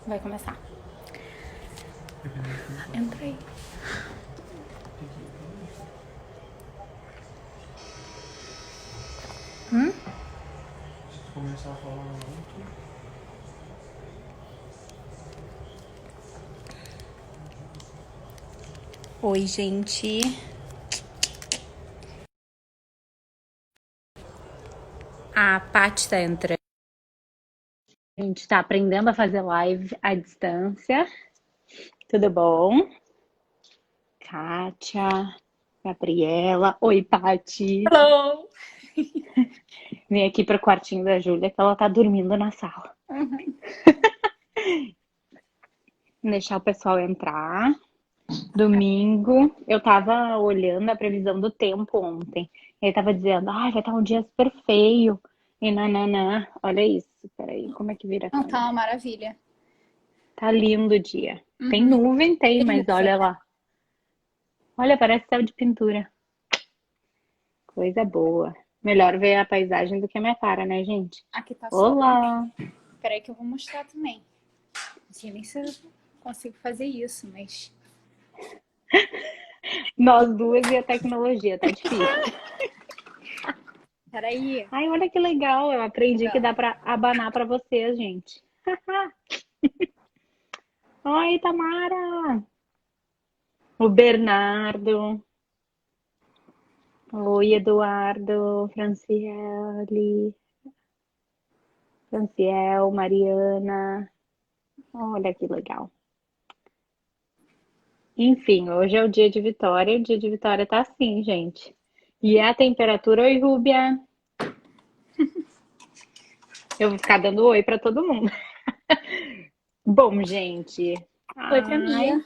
Vai começar. Entra aí. Se tu começar a falar alto. Oi, gente. A Paty tá entrando. A gente tá aprendendo a fazer live à distância. Tudo bom? Kátia, Gabriela. Oi, Paty. Hello! Vem aqui pro quartinho da Júlia, que ela tá dormindo na sala. Deixar o pessoal entrar. Domingo, eu tava olhando a previsão do tempo ontem. Ele tava dizendo, ai, vai estar um dia super feio. E nananã. Olha isso. Peraí, como é que vira a Não, tá câmera? uma maravilha. Tá lindo o dia. Tem Uhum. nuvem, tem, Tem mas nuvem. olha lá. Olha, parece céu de pintura. Coisa boa. Melhor ver a paisagem do que a minha cara, né, gente? Aqui tá sol também. Olá! Peraí que eu vou mostrar também. Não sei nem se eu consigo fazer isso, mas... Nós duas e a tecnologia, tá difícil. Peraí. Ai, olha que legal. Eu aprendi que dá pra abanar pra vocês, gente. Oi, Tamara! O Bernardo. Oi, Eduardo, Franciel, Mariana. Olha que legal. Enfim, hoje é o dia de Vitória. O dia de Vitória tá assim, gente. E a temperatura, oi, Rúbia. Eu vou ficar dando oi pra todo mundo. Bom, gente. Foi pra Ai, Mia.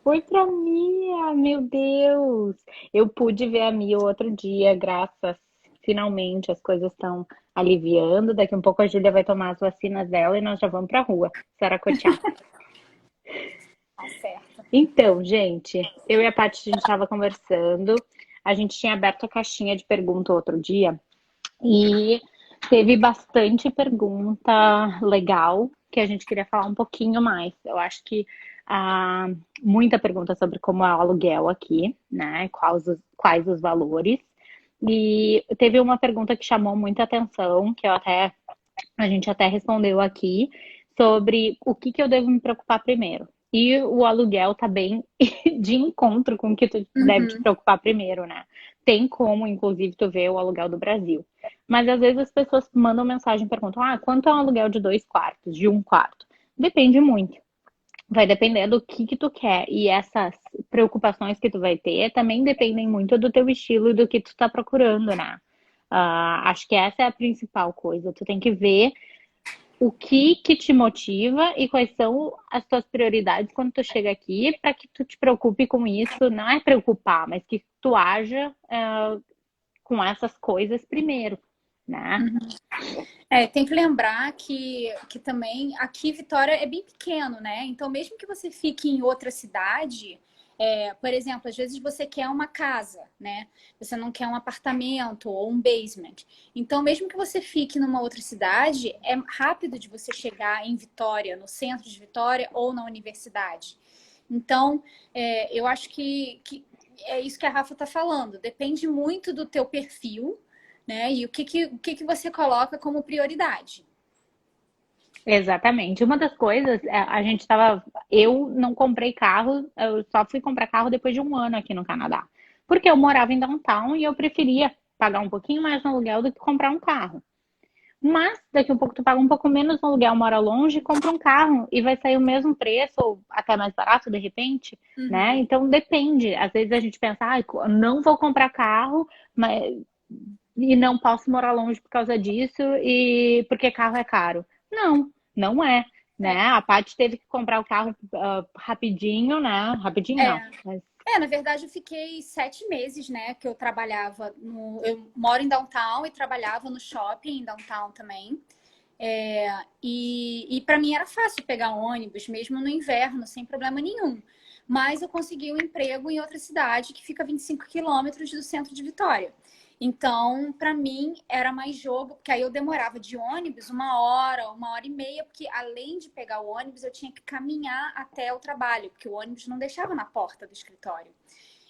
oi pra Mia, meu Deus. Eu pude ver a Mia outro dia, graças. Finalmente as coisas estão aliviando. Daqui um pouco a Júlia vai tomar as vacinas dela e nós já vamos pra rua, saracotear. Tá certo. Então, gente, eu e a Paty, a gente estava conversando. A gente tinha aberto a caixinha de pergunta outro dia e teve bastante pergunta legal que a gente queria falar um pouquinho mais. Eu acho que muita pergunta sobre como é o aluguel aqui, né? Quais os valores. E teve uma pergunta que chamou muita atenção, que a gente até respondeu aqui, sobre o que que eu devo me preocupar primeiro. E o aluguel tá bem de encontro com o que tu deve te Uhum. preocupar primeiro, né? Tem como, inclusive, tu ver o aluguel do Brasil. Mas às vezes as pessoas mandam mensagem e perguntam: quanto é um aluguel de 2 quartos, de 1 quarto? Depende muito. Vai depender do que tu quer. E essas preocupações que tu vai ter também dependem muito do teu estilo e do que tu tá procurando, né? Acho que essa é a principal coisa. Tu tem que ver o que te motiva e quais são as tuas prioridades quando tu chega aqui para que tu te preocupe com isso. Não é preocupar, mas que tu haja com essas coisas primeiro, né? É, tem que lembrar que também aqui Vitória é bem pequeno, né? Então, mesmo que você fique em outra cidade, por exemplo, às vezes você quer uma casa, né? Você não quer um apartamento ou um basement. Então, mesmo que você fique numa outra cidade, é rápido de você chegar em Vitória, no centro de Vitória ou na universidade. Então, eu acho que é isso que a Rafa está falando. Depende muito do teu perfil, né? E o que você coloca como prioridade. Exatamente. Uma das coisas, a gente estava. Eu não comprei carro, eu só fui comprar carro depois de um ano aqui no Canadá. Porque eu morava em downtown e eu preferia pagar um pouquinho mais no aluguel do que comprar um carro. Mas daqui a um pouco tu paga um pouco menos no aluguel, mora longe, compra um carro e vai sair o mesmo preço ou até mais barato de repente, né? Uhum. Então depende. Às vezes a gente pensa, não vou comprar carro, mas e não posso morar longe por causa disso e porque carro é caro. Não, não é, né? É, A Paty teve que comprar o carro rapidinho, né? Rapidinho não, é. mas Na verdade, eu fiquei 7 meses, né? Que eu trabalhava no. Eu moro em downtown e trabalhava no shopping em downtown também. E para mim era fácil pegar ônibus, mesmo no inverno, sem problema nenhum. Mas eu consegui um emprego em outra cidade que fica a 25 quilômetros do centro de Vitória. Então, para mim, era mais jogo, porque aí eu demorava de ônibus 1 hora, 1 hora e meia, porque além de pegar o ônibus, eu tinha que caminhar até o trabalho, porque o ônibus não deixava na porta do escritório.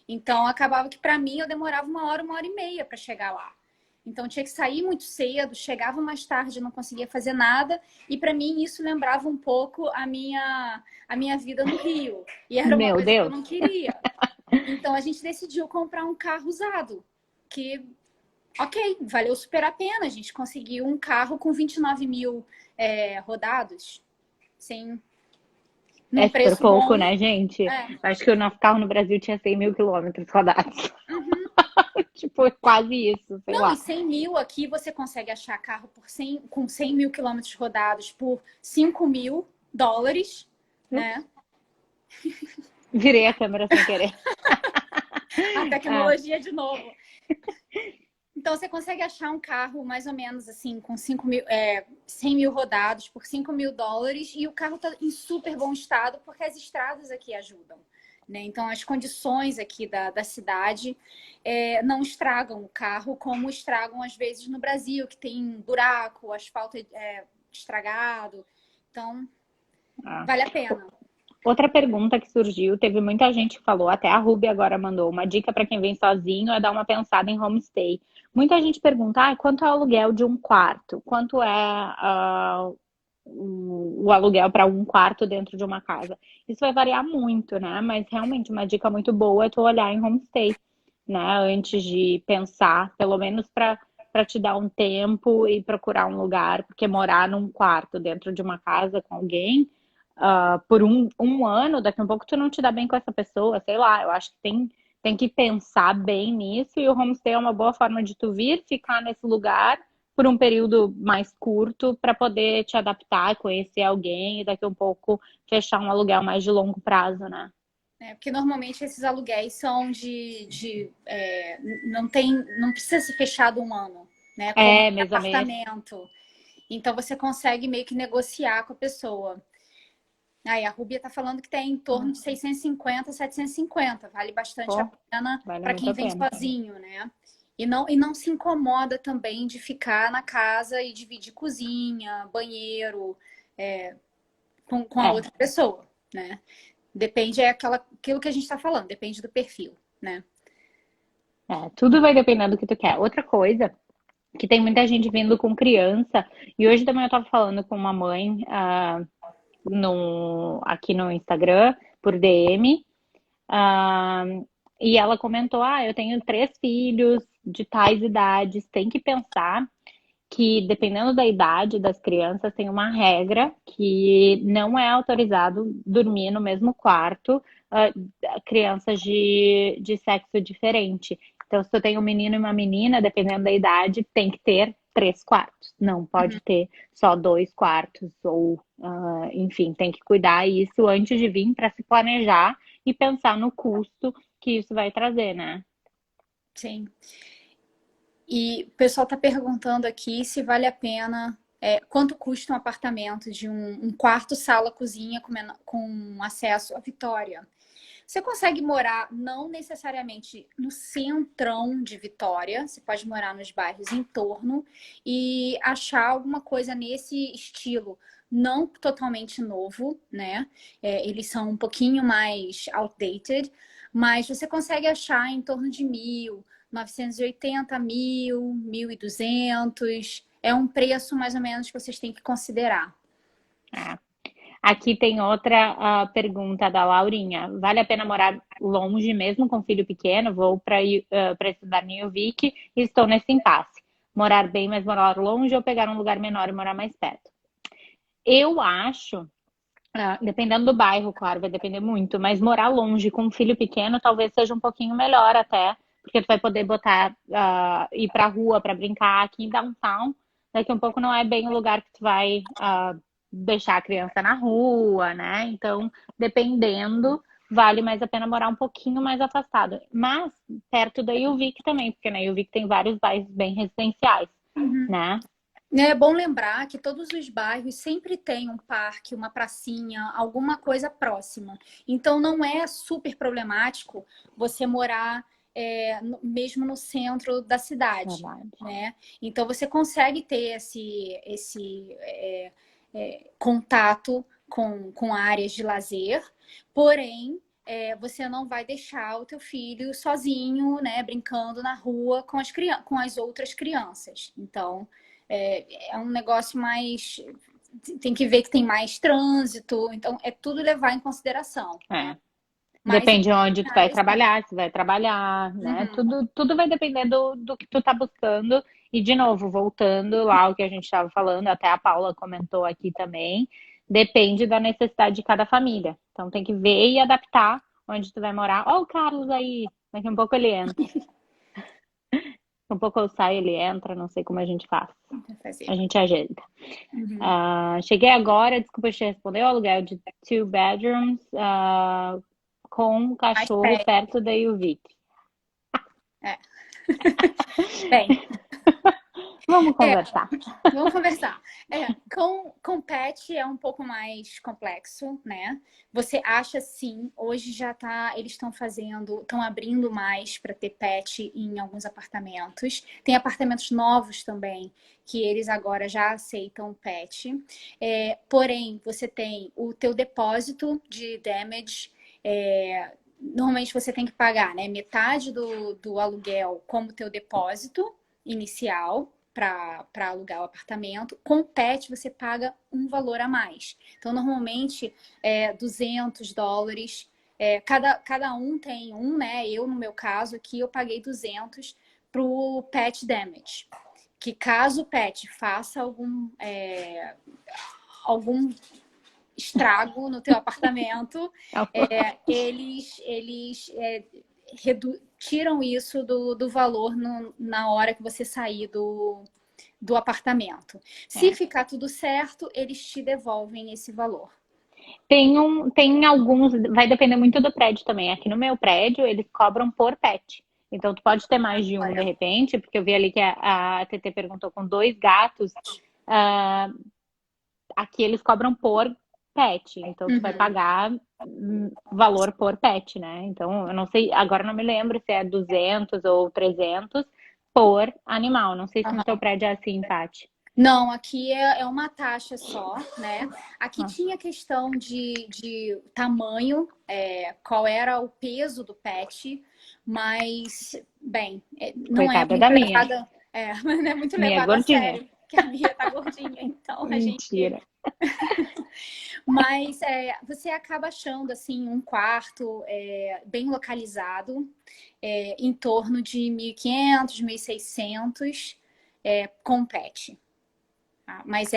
Então, acabava que para mim eu demorava 1 hora, 1 hora e meia para chegar lá. Então, tinha que sair muito cedo, chegava mais tarde, não conseguia fazer nada. E para mim, isso lembrava um pouco a minha vida no Rio. E era uma Meu coisa que eu Deus. não queria. Então, a gente decidiu comprar um carro usado, que, ok, valeu super a pena. A gente conseguiu um carro com 29 mil rodados, sem, É num super preço pouco, bom. né, gente? É. Acho que o nosso carro no Brasil tinha 100 mil quilômetros rodados. Uhum. Tipo, quase isso, sei Não, e lá. 100 mil aqui você consegue achar carro com 100 mil quilômetros rodados por 5 mil dólares, né? Virei a câmera sem querer. A Ah, tecnologia de novo. Então você consegue achar um carro mais ou menos assim, com 100 mil rodados por 5 mil dólares e o carro está em super bom estado porque as estradas aqui ajudam. Né? Então as condições aqui da cidade não estragam o carro como estragam às vezes no Brasil, que tem buraco, asfalto estragado. Então ah. vale a pena. Outra pergunta que surgiu, teve muita gente que falou, até a Ruby agora mandou, uma dica para quem vem sozinho é dar uma pensada em homestay. Muita gente pergunta, quanto é o aluguel de um quarto? Quanto é o aluguel para um quarto dentro de uma casa? Isso vai variar muito, né? Mas realmente uma dica muito boa é tu olhar em homestay, né? Antes de pensar, pelo menos para te dar um tempo e procurar um lugar, porque morar num quarto dentro de uma casa com alguém por um ano, daqui a um pouco tu não te dá bem com essa pessoa, sei lá, eu acho que tem que pensar bem nisso e o homestay é uma boa forma de tu vir, ficar nesse lugar por um período mais curto para poder te adaptar, conhecer alguém e daqui a um pouco fechar um aluguel mais de longo prazo, né? Porque normalmente esses aluguéis são não precisa ser fechado 1 ano, né? Como É, em mês a mês. apartamento. Então você consegue meio que negociar com a pessoa. Aí a Rubia está falando que tem em torno de 650, 750. Vale bastante a Pô, pena vale para muito quem a vem pena. sozinho, né? E não se incomoda também de ficar na casa e dividir cozinha, banheiro, com a É, outra pessoa, né? Depende, aquilo que a gente está falando, depende do perfil, né? tudo vai depender do que tu quer. Outra coisa, que tem muita gente vindo com criança, e hoje também eu tava falando com uma mãe, aqui no Instagram, por DM, ah, e ela comentou: eu tenho 3 filhos de tais idades, tem que pensar que, dependendo da idade das crianças, tem uma regra que não é autorizado dormir no mesmo quarto, crianças de sexo diferente. Então, se tu tem um menino e uma menina, dependendo da idade, tem que ter 3 quartos. Não pode ter só 2 quartos, ou, enfim, tem que cuidar isso antes de vir para se planejar e pensar no custo que isso vai trazer, né? Sim. E o pessoal está perguntando aqui se vale a pena, quanto custa um apartamento de um quarto, sala, cozinha com acesso à Vitória. Você consegue morar não necessariamente no centrão de Vitória, você pode morar nos bairros em torno e achar alguma coisa nesse estilo, não totalmente novo, né? Eles são um pouquinho mais outdated, mas você consegue achar em torno de 1.980, 1.200. É um preço mais ou menos que vocês têm que considerar. É. Aqui tem outra pergunta da Laurinha. Vale a pena morar longe, mesmo com filho pequeno? Vou para estudar em Uvik e estou nesse impasse. Morar bem, mas morar longe ou pegar um lugar menor e morar mais perto? Eu acho, dependendo do bairro, claro, vai depender muito, mas morar longe com um filho pequeno talvez seja um pouquinho melhor até, porque tu vai poder ir pra rua para brincar aqui em downtown. Daqui a um pouco não é bem o lugar que tu vai deixar a criança na rua, né? Então, dependendo, vale mais a pena morar um pouquinho mais afastado. Mas perto da Uvik também, porque na Uvik tem vários bairros bem residenciais, né? É bom lembrar que todos os bairros sempre têm um parque, uma pracinha, alguma coisa próxima. Então não é super problemático você morar mesmo no centro da cidade, Verdade. né? Então você consegue ter contato com áreas de lazer, porém você não vai deixar o teu filho sozinho, né, brincando na rua com as outras crianças. Então é um negócio mais, tem que ver que tem mais trânsito, então é tudo levar em consideração, né? Mas Depende de onde tu vai áreas tem. trabalhar, se vai trabalhar, né? Uhum. Tudo vai depender do que tu tá buscando. E, de novo, voltando lá ao que a gente estava falando, até a Paula comentou aqui também, depende da necessidade de cada família. Então, tem que ver e adaptar onde tu vai morar. Ó, o Carlos aí, daqui um pouco ele entra. Um pouco eu saio, ele entra, não sei como a gente faz. Vou fazer. A gente ajeita. Uhum. Cheguei agora, desculpa te responder, o aluguel de 2 bedrooms com um Mais cachorro pet. perto da Yuvik. É. Bem, Vamos conversar. vamos conversar. Com pet é um pouco mais complexo, né? Você acha sim, hoje já tá, eles estão abrindo mais para ter pet em alguns apartamentos. Tem apartamentos novos também que eles agora já aceitam pet. Porém, você tem o teu depósito de damage. Normalmente você tem que pagar, né, metade do aluguel como teu depósito inicial para alugar o apartamento. Com pet, você paga um valor a mais. Então, normalmente, $200. Cada um tem um, né? Eu, no meu caso aqui, eu paguei 200 para o pet damage. Que caso o pet faça algum estrago no teu apartamento, eles tiram isso do valor na hora que você sair do apartamento. Se ficar tudo certo, eles te devolvem esse valor. Tem alguns, vai depender muito do prédio também. Aqui no meu prédio, eles cobram por pet. Então, tu pode ter mais de um de repente, porque eu vi ali que a TT perguntou com 2 gatos. Aqui eles cobram por pet. Então, tu vai pagar valor por pet, né? Então, eu não sei, agora não me lembro se é 200 ou 300 por animal. Não sei se no teu prédio é assim, Paty. Não, aqui é uma taxa só, né? Aqui tinha questão de tamanho, qual era o peso do pet, mas, bem, não é Coitada muito da minha. levada, não é muito Minha levado a gordinha. sério, que a minha tá gordinha, então a gente... Mentira. Mas você acaba achando, assim, um quarto bem localizado, em torno de 1.500, 1.600, com pet. Mas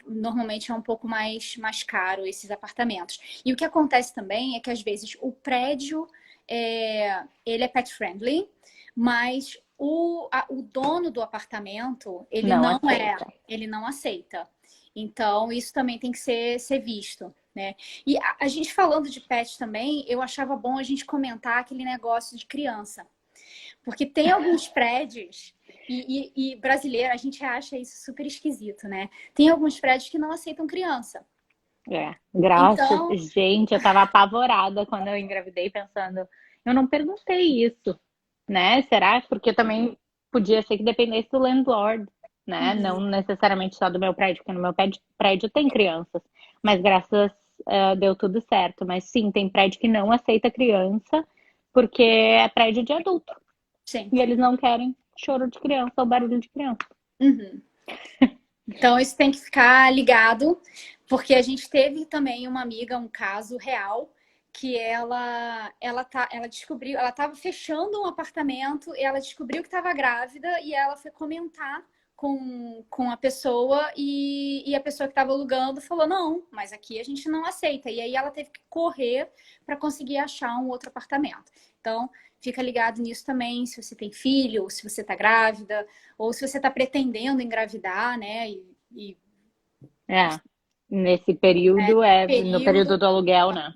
normalmente é um pouco mais caro esses apartamentos. E o que acontece também é que às vezes o prédio ele é pet friendly, mas o dono do apartamento ele não aceita. Então isso também tem que ser visto, né? E a gente falando de pet também, eu achava bom a gente comentar aquele negócio de criança. Porque tem alguns prédios, e brasileiro, a gente acha isso super esquisito, né? Tem alguns prédios que não aceitam criança. Graças. Então, Gente, eu tava apavorada quando eu engravidei, pensando, eu não perguntei isso, né? Será? Porque também podia ser que dependesse do landlord, né? Não necessariamente só do meu prédio, porque no meu prédio tem crianças. Mas graças deu tudo certo. Mas sim, tem prédio que não aceita criança, porque é prédio de adulto. sim. E eles não querem choro de criança ou barulho de criança. Então, isso tem que ficar ligado, porque a gente teve também uma amiga, um caso real, que ela descobriu, ela estava fechando um apartamento, e ela descobriu que estava grávida e ela foi comentar com a pessoa e a pessoa que estava alugando falou, não, mas aqui a gente não aceita. E aí ela teve que correr para conseguir achar um outro apartamento. Então, fica ligado nisso também, se você tem filho, ou se você está grávida, ou se você está pretendendo engravidar, né? Nesse período, no período do aluguel, né?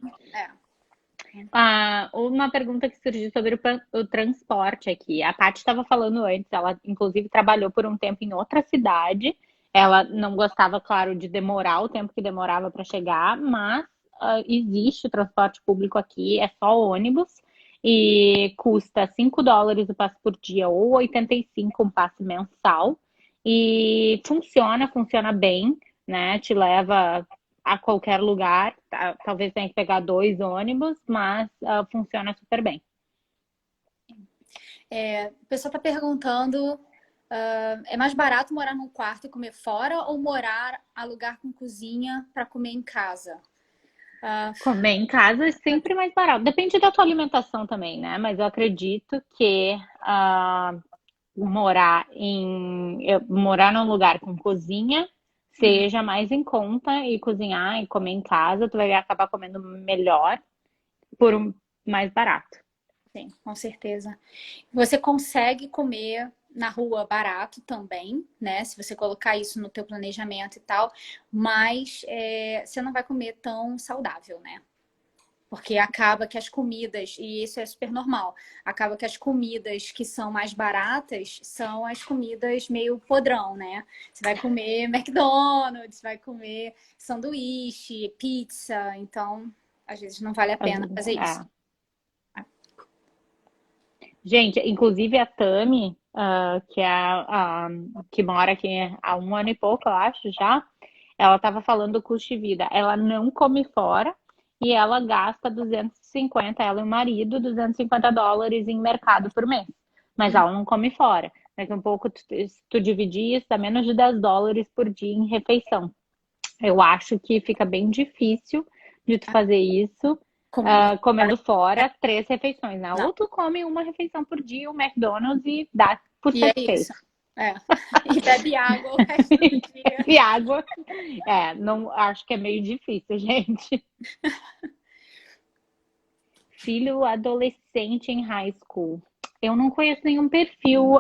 Uma pergunta que surgiu sobre o transporte aqui. A Paty estava falando antes, ela inclusive trabalhou por um tempo em outra cidade. Ela não gostava, claro, de demorar o tempo que demorava para chegar, mas existe o transporte público aqui, é só ônibus. e custa $5 o passe por dia ou 85 um passe mensal. E funciona bem, né? Te leva a qualquer lugar. Talvez tenha que pegar 2 ônibus, mas funciona super bem. O pessoal está perguntando, é mais barato morar num quarto e comer fora ou alugar com cozinha para comer em casa? Comer em casa é sempre mais barato. Depende da tua alimentação também, né? Mas eu acredito que morar num lugar com cozinha seja mais em conta e cozinhar e comer em casa, tu vai acabar comendo melhor por mais barato. Sim, com certeza. Você consegue comer na rua barato também, né? Se você colocar isso no teu planejamento e tal, mas você não vai comer tão saudável, né? Porque acaba que as comidas, e isso é super normal, acaba que as comidas que são mais baratas são as comidas meio podrão, né? Você vai comer McDonald's, vai comer sanduíche, pizza, então às vezes não vale a pena fazer isso. Gente, inclusive a Tami, que que mora aqui há 1 ano e pouco, eu acho já, ela estava falando do custo de vida. Ela não come fora e ela gasta 250, ela e o marido, $250 em mercado por mês. Mas ela não come fora. Daqui um pouco, se tu dividir isso, dá menos de $10 por dia em refeição. Eu acho que fica bem difícil de tu fazer isso comendo fora 3 refeições, né? Não. Ou tu come uma refeição por dia, o McDonald's e dá por E é satisfeito. isso. E bebe água o resto do dia. E água. Não, acho que é meio difícil, gente. Filho adolescente em high school. Eu não conheço nenhum perfil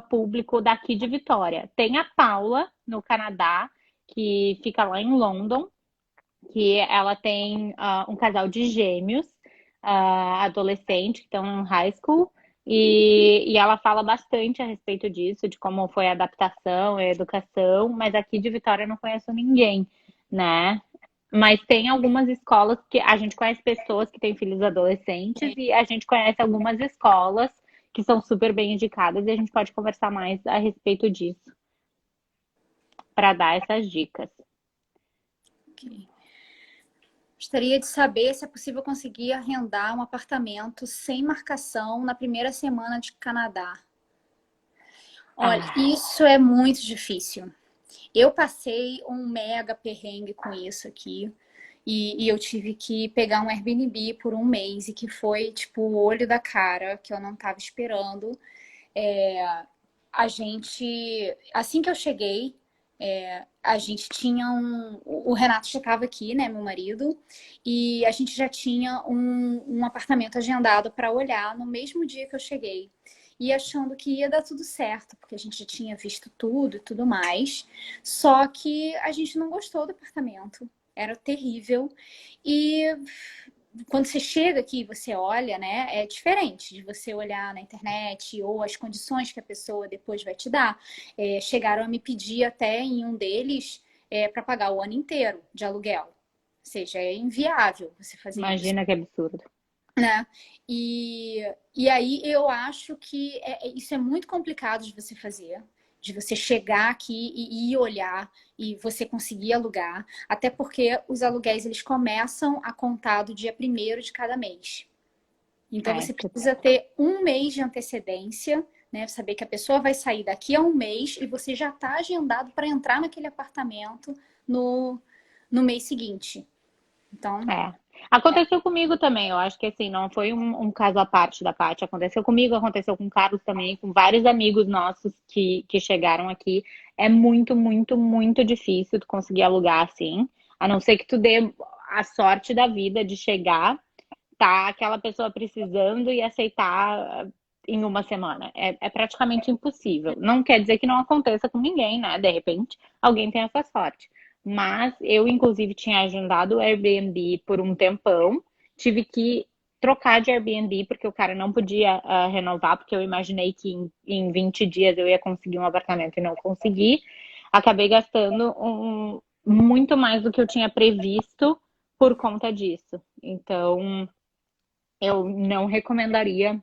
público daqui de Vitória. Tem a Paula, no Canadá, que fica lá em London, que ela tem um casal de gêmeos adolescente que estão em high school e ela fala bastante a respeito disso, de como foi a adaptação e a educação, mas aqui de Vitória eu não conheço ninguém, né? Mas tem algumas escolas que a gente conhece pessoas que têm filhos adolescentes e a gente conhece algumas escolas que são super bem indicadas e a gente pode conversar mais a respeito disso para dar essas dicas. Okay. Gostaria de saber se é possível conseguir arrendar um apartamento sem marcação na primeira semana de Canadá. Olha, isso é muito difícil. Eu passei um mega perrengue com isso aqui. E eu tive que pegar um Airbnb por 1 mês. E que foi, tipo, o olho da cara, que eu não estava esperando. Assim que eu cheguei, a gente tinha o Renato já estava aqui, né, meu marido, e a gente já tinha um apartamento agendado para olhar no mesmo dia que eu cheguei. E achando que ia dar tudo certo, porque a gente já tinha visto tudo e tudo mais. Só que a gente não gostou do apartamento. Era terrível. E quando você chega aqui, você olha, né? É diferente de você olhar na internet ou as condições que a pessoa depois vai te dar. Chegaram a me pedir até em um deles para pagar o ano inteiro de aluguel. Ou seja, é inviável você fazer isso. Imagina que absurdo. Né? E aí eu acho que isso é muito complicado de você fazer, de você chegar aqui e ir olhar e você conseguir alugar, até porque os aluguéis eles começam a contar do dia 1º de cada mês. Então você precisa ter 1 mês de antecedência, né? Saber que a pessoa vai sair daqui a 1 mês e você já está agendado para entrar naquele apartamento no mês seguinte. Então, aconteceu comigo também. Eu acho que assim, não foi um caso à parte da Paty. Aconteceu comigo, aconteceu com o Carlos também, com vários amigos nossos que chegaram aqui. É muito, muito, muito difícil tu conseguir alugar assim. A não ser que tu dê a sorte da vida de chegar, tá aquela pessoa precisando e aceitar em uma semana. É praticamente impossível. Não quer dizer que não aconteça com ninguém, né? De repente, alguém tem essa sorte. Mas eu, inclusive, tinha agendado o Airbnb por um tempão. Tive que trocar de Airbnb porque o cara não podia renovar, porque eu imaginei que em 20 dias eu ia conseguir um apartamento e não consegui. Acabei gastando muito mais do que eu tinha previsto por conta disso. Então, eu não recomendaria.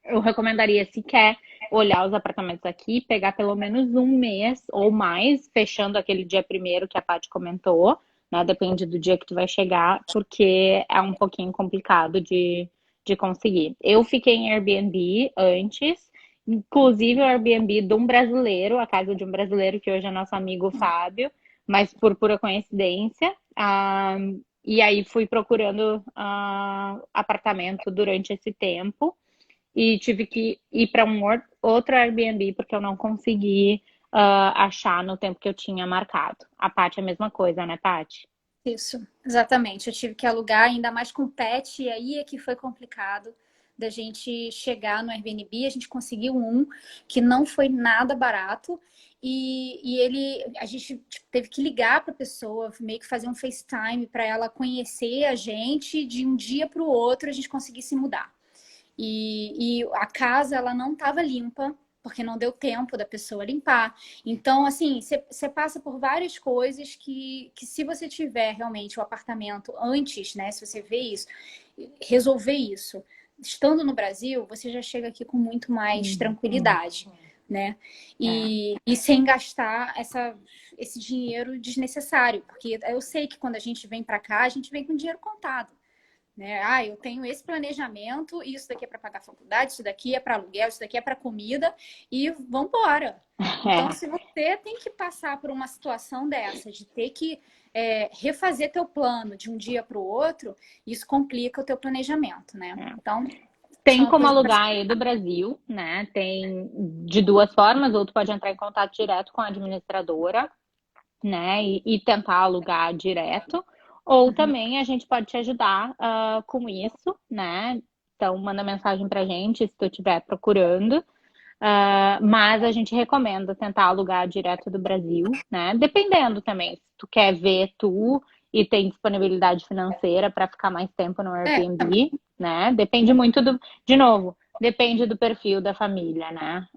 Eu recomendaria, se quer olhar os apartamentos aqui, pegar pelo menos um mês ou mais, fechando aquele dia primeiro que a Paty comentou, né? Depende do dia que tu vai chegar, porque é um pouquinho complicado de conseguir. Eu fiquei em Airbnb antes, inclusive o Airbnb de um brasileiro, a casa de um brasileiro, que hoje é nosso amigo Fábio, mas por pura coincidência. E aí fui procurando apartamento durante esse tempo e tive que ir para um outro Airbnb porque eu não consegui achar no tempo que eu tinha marcado. A Paty é a mesma coisa, né, Paty? Isso, exatamente. Eu tive que alugar, ainda mais com pet, e aí é que foi complicado da gente chegar no Airbnb. A gente conseguiu um que não foi nada barato. A gente tipo, teve que ligar para a pessoa, meio que fazer um FaceTime para ela conhecer a gente. De um dia para o outro, a gente conseguisse mudar. E a casa, ela não estava limpa, porque não deu tempo da pessoa limpar. Então, assim, você passa por várias coisas que se você tiver realmente o apartamento antes, né? Se você vê isso, resolver isso, estando no Brasil, você já chega aqui com muito mais tranquilidade, né? E sem gastar esse dinheiro desnecessário. Porque eu sei que quando a gente vem para cá, a gente vem com dinheiro contado. Né? Ah, eu tenho esse planejamento, isso daqui é para pagar a faculdade, isso daqui é para aluguel, isso daqui é para comida e vamos embora. Então, se você tem que passar por uma situação dessa, de ter que refazer teu plano de um dia para o outro, isso complica o teu planejamento, né? Então, tem como alugar aí do Brasil, né? Tem de duas formas, ou tu pode entrar em contato direto com a administradora, né? E tentar alugar direto. Ou também a gente pode te ajudar com isso, né? Então, manda mensagem pra gente se tu estiver procurando. Mas a gente recomenda tentar alugar direto do Brasil, né? Dependendo também, se tu quer ver tu e tem disponibilidade financeira para ficar mais tempo no Airbnb, né? Depende muito de novo, depende do perfil da família, né?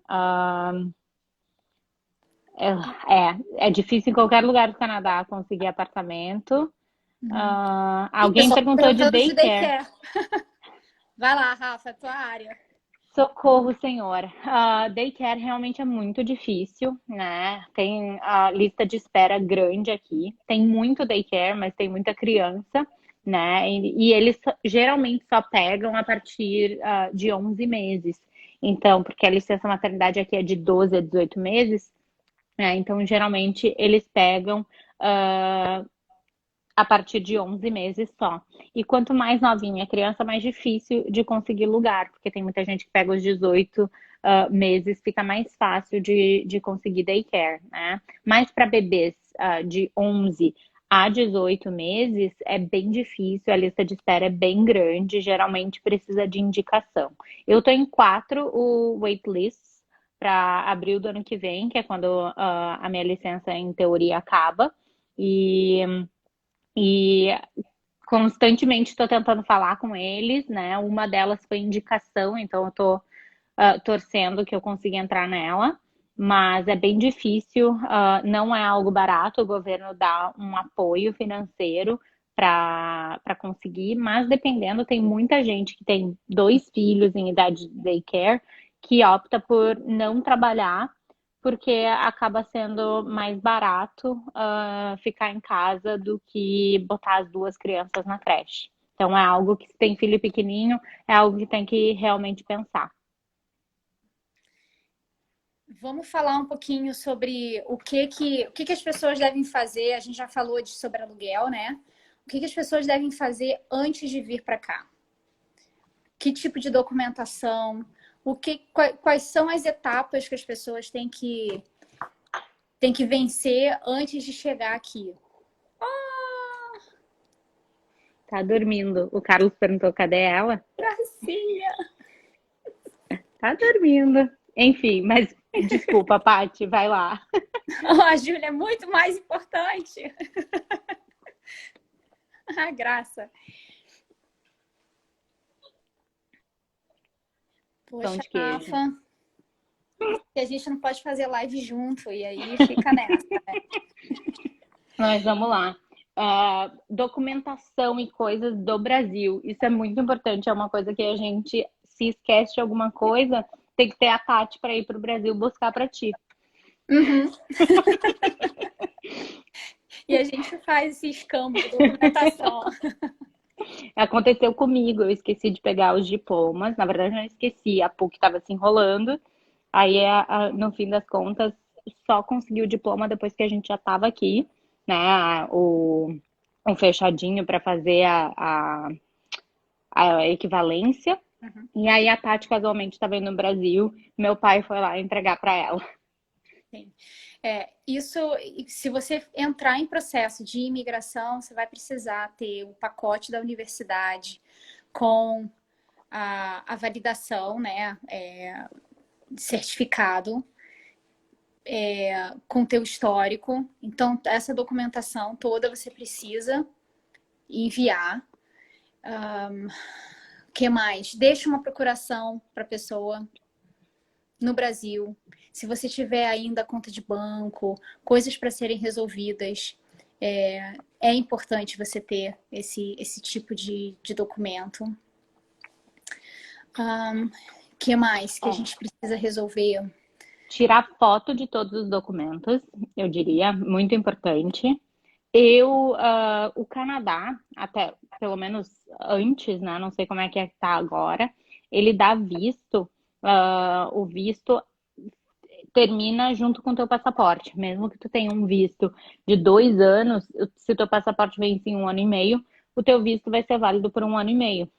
É difícil em qualquer lugar do Canadá conseguir apartamento. Alguém perguntou de daycare. Vai lá, Rafa, tua área. Socorro, senhora. Daycare realmente é muito difícil, né? Tem a lista de espera grande aqui. Tem muito daycare, mas tem muita criança, né? E eles geralmente só pegam a partir de 11 meses. Então, porque a licença maternidade aqui é de 12 a 18 meses, né? Então, geralmente, eles pegam a partir de 11 meses só. E quanto mais novinha a criança, mais difícil de conseguir lugar, porque tem muita gente que pega os 18 meses, fica mais fácil de conseguir daycare, né? Mas para bebês de 11 a 18 meses é bem difícil, a lista de espera é bem grande, geralmente precisa de indicação. Eu tô em 4 waitlists para abril do ano que vem, que é quando a minha licença em teoria acaba. E constantemente estou tentando falar com eles, né? Uma delas foi indicação, então eu estou torcendo que eu consiga entrar nela, mas é bem difícil, não é algo barato, o governo dá um apoio financeiro para conseguir, mas dependendo, tem muita gente que tem 2 filhos em idade de daycare que opta por não trabalhar porque acaba sendo mais barato ficar em casa do que botar as 2 crianças na creche. Então é algo que, se tem filho pequenininho, é algo que tem que realmente pensar. Vamos falar um pouquinho sobre o que as pessoas devem fazer. A gente já falou sobre aluguel, né? O que as pessoas devem fazer antes de vir para cá? Que tipo de documentação? Quais são as etapas que as pessoas têm que vencer antes de chegar aqui? Tá dormindo. O Carlos perguntou cadê ela? Gracinha! Tá dormindo. Enfim, mas desculpa, Paty, vai lá. A Júlia é muito mais importante. A graça. Poxa, Rafa, que a gente não pode fazer live junto, e aí fica nessa, né? Mas vamos lá. documentação e coisas do Brasil. Isso é muito importante, é uma coisa que a gente, se esquece de alguma coisa, tem que ter a Tati para ir para o Brasil buscar para ti. Uhum. E a gente faz esse escambo de documentação. Aconteceu comigo, eu esqueci de pegar os diplomas. Na verdade, eu não esqueci, a PUC estava se enrolando. Aí, no fim das contas, só consegui o diploma depois que a gente já estava aqui, né? O fechadinho para fazer a equivalência. Uhum. E aí a Tati casualmente estava indo no Brasil, meu pai foi lá entregar para ela. Sim. Isso, se você entrar em processo de imigração, você vai precisar ter o pacote da universidade com a validação, né, certificado, com teu histórico. Então, essa documentação toda você precisa enviar. Que mais? Deixa uma procuração para a pessoa no Brasil. Se você tiver ainda conta de banco, coisas para serem resolvidas, é importante você ter esse tipo de documento. Que mais que a gente precisa resolver? Tirar foto de todos os documentos, eu diria, muito importante. O Canadá, até pelo menos antes, né? Não sei como é que tá agora, ele dá visto, o visto termina junto com o teu passaporte. Mesmo que tu tenha um visto de 2 anos, se o teu passaporte vence em 1 ano e meio, o teu visto vai ser válido por 1 ano e meio.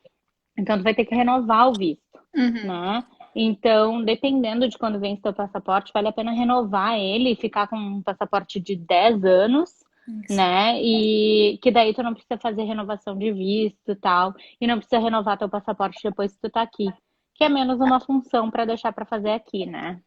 Então, tu vai ter que renovar o visto, né? Então, dependendo de quando vence teu passaporte, vale a pena renovar ele e ficar com um passaporte de 10 anos, né? E que daí tu não precisa fazer renovação de visto e tal. E não precisa renovar teu passaporte depois que tu tá aqui. Que é menos uma função para deixar para fazer aqui, né?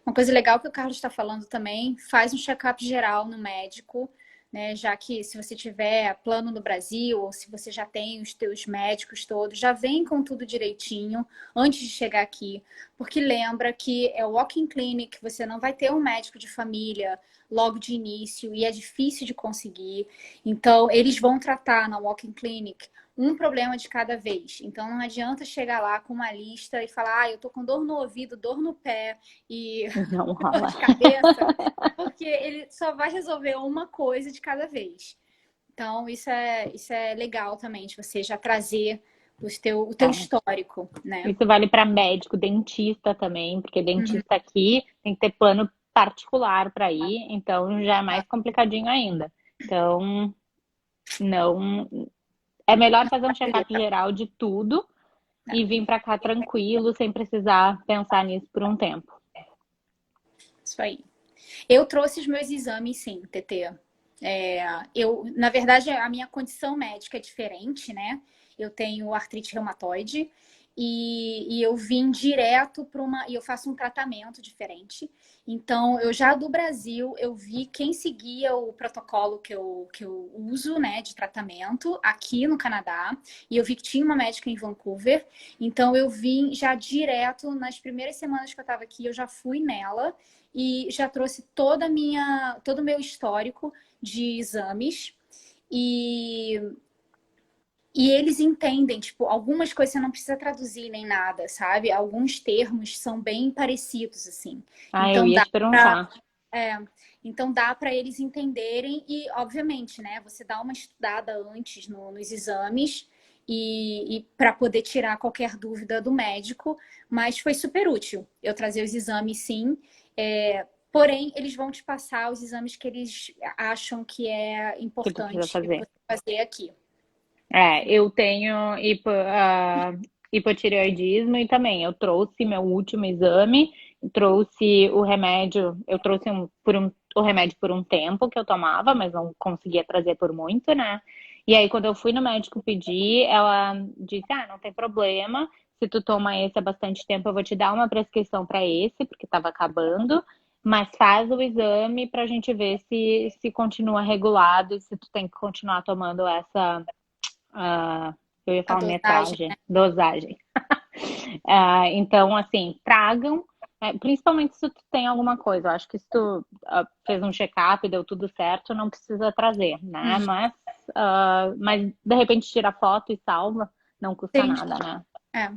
Uma coisa legal que o Carlos está falando também, faz um check-up geral no médico, né? Já que se você tiver plano no Brasil ou se você já tem os teus médicos todos, já vem com tudo direitinho antes de chegar aqui. Porque lembra que é o walk-in clinic, você não vai ter um médico de família logo de início e é difícil de conseguir. Então, eles vão tratar na walk-in clinic um problema de cada vez. Então, não adianta chegar lá com uma lista e falar, eu tô com dor no ouvido, dor no pé e Não dor rola. de cabeça, porque ele só vai resolver uma coisa de cada vez. Então, isso é legal também, de você já trazer o teu histórico, né? Isso vale para médico, dentista também, porque dentista aqui tem que ter plano particular para ir, então já é mais complicadinho ainda. Então, não. É melhor fazer um check-up geral de tudo e vir para cá tranquilo, sem precisar pensar nisso por um tempo. Isso aí. Eu trouxe os meus exames, sim, TT. Na verdade, a minha condição médica é diferente, né? Eu tenho artrite reumatoide e eu vim direto para e eu faço um tratamento diferente. Então, eu já do Brasil, eu vi quem seguia o protocolo que eu uso, né, de tratamento aqui no Canadá. E eu vi que tinha uma médica em Vancouver. Então, eu vim já direto, nas primeiras semanas que eu estava aqui, eu já fui nela e já trouxe todo o meu histórico de exames e eles entendem, tipo, algumas coisas você não precisa traduzir nem nada, sabe? Alguns termos são bem parecidos, assim. Eu ia te perguntar. Então dá para eles entenderem e, obviamente, né? Você dá uma estudada antes nos exames e para poder tirar qualquer dúvida do médico, mas foi super útil eu trazer os exames, sim. Porém, eles vão te passar os exames que eles acham que é importante você fazer aqui. Eu tenho hipotireoidismo e também eu trouxe meu último exame, trouxe o remédio, eu trouxe o remédio por um tempo que eu tomava, mas não conseguia trazer por muito, né? E aí, quando eu fui no médico pedir, ela disse, não tem problema, se tu toma esse há bastante tempo, eu vou te dar uma prescrição para esse, porque estava acabando, mas faz o exame para a gente ver se continua regulado e se tu tem que continuar tomando essa... eu ia falar dosagem, metragem, né? dosagem. Então, assim, tragam Principalmente se tu tem alguma coisa. Eu acho que se tu fez um check-up e deu tudo certo, não precisa trazer, né? Uhum. Mas de repente tira foto e salva, não custa Entendi. nada, né? É.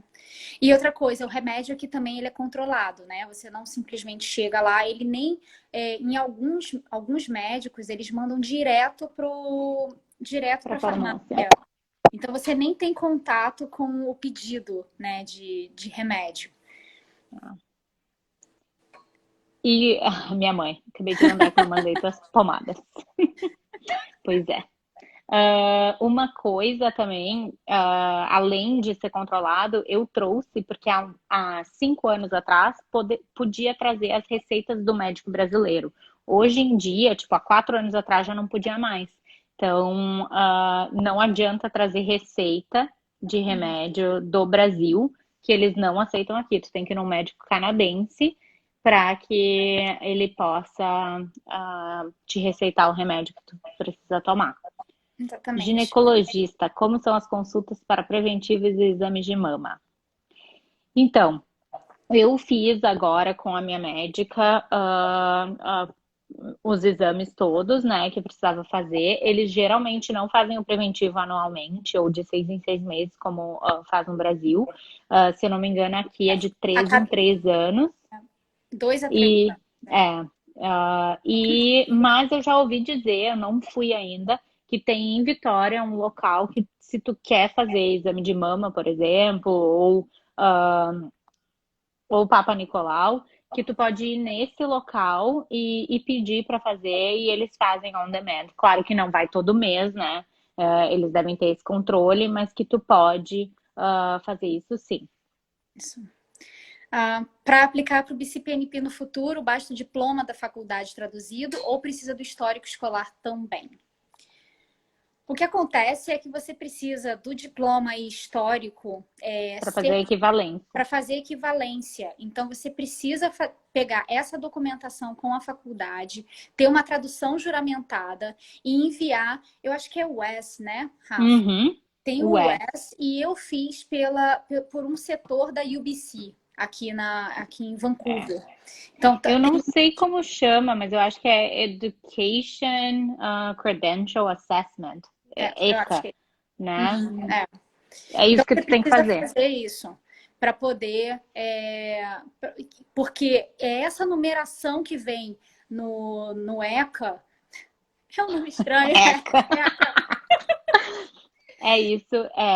E outra coisa, o remédio aqui também ele é controlado, né? Você não simplesmente chega lá, ele nem em alguns médicos eles mandam direto Pra para a farmácia. farmácia. Então você nem tem contato com o pedido, né, de remédio. E minha mãe, acabei de lembrar que eu mandei tuas pomadas. Pois é. Uma coisa também, além de ser controlado, eu trouxe, porque há 5 anos atrás, podia trazer as receitas do médico brasileiro. Hoje em dia, tipo, há 4 anos atrás já não podia mais. Então, não adianta trazer receita de remédio do Brasil, que eles não aceitam aqui. Tu tem que ir num médico canadense para que ele possa, te receitar o remédio que tu precisa tomar. Exatamente. Ginecologista, como são as consultas para preventivos e exames de mama? Então, eu fiz agora com a minha médica os exames todos, né, que precisava fazer. Eles geralmente não fazem o preventivo anualmente ou de 6 em 6 meses, como faz no Brasil. Se eu não me engano, aqui é de A 3 em 3 anos. 2 a 3 E anos, né? é, mas eu já ouvi dizer, eu não fui ainda, que tem em Vitória um local que se tu quer fazer exame de mama, por exemplo, ou Papa Nicolau, que tu pode ir nesse local e pedir para fazer e eles fazem on demand. Claro que não vai todo mês, né? Eles devem ter esse controle, mas que tu pode fazer isso sim. Isso. Para aplicar para o BCPNP no futuro, basta o diploma da faculdade traduzido ou precisa do histórico escolar também? O que acontece é que você precisa do diploma e histórico Para fazer a equivalência. para fazer equivalência. Então, você precisa pegar essa documentação com a faculdade, ter uma tradução juramentada e enviar. Eu acho que é o WES, né, Rafa? Uhum. Tem o WES e eu fiz por um setor da UBC aqui em Vancouver. Então, Eu não sei como chama, mas eu acho que é Education Credential Assessment, eu acho ECA, que né? é. É Então, isso que você tu tem que precisa fazer. fazer isso para poder. Porque é essa numeração que vem no ECA. É um nome estranho. ECA. ECA. É isso.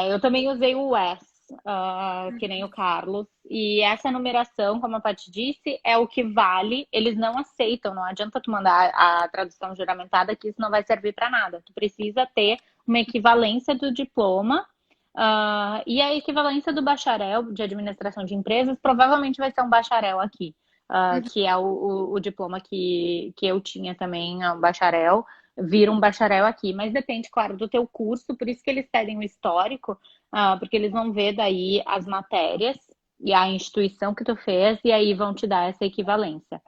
Eu também usei o WES, que nem o Carlos. E essa numeração, como a Paty disse, é o que vale. Eles não aceitam, não adianta tu mandar a tradução juramentada, que isso não vai servir para nada. Tu precisa ter uma equivalência do diploma. E a equivalência do bacharel de administração de empresas provavelmente vai ser um bacharel aqui, que é o diploma que eu tinha também, um bacharel, vira um bacharel aqui, mas depende, claro, do teu curso, por isso que eles pedem o histórico, porque eles vão ver daí as matérias e a instituição que tu fez, e aí vão te dar essa equivalência.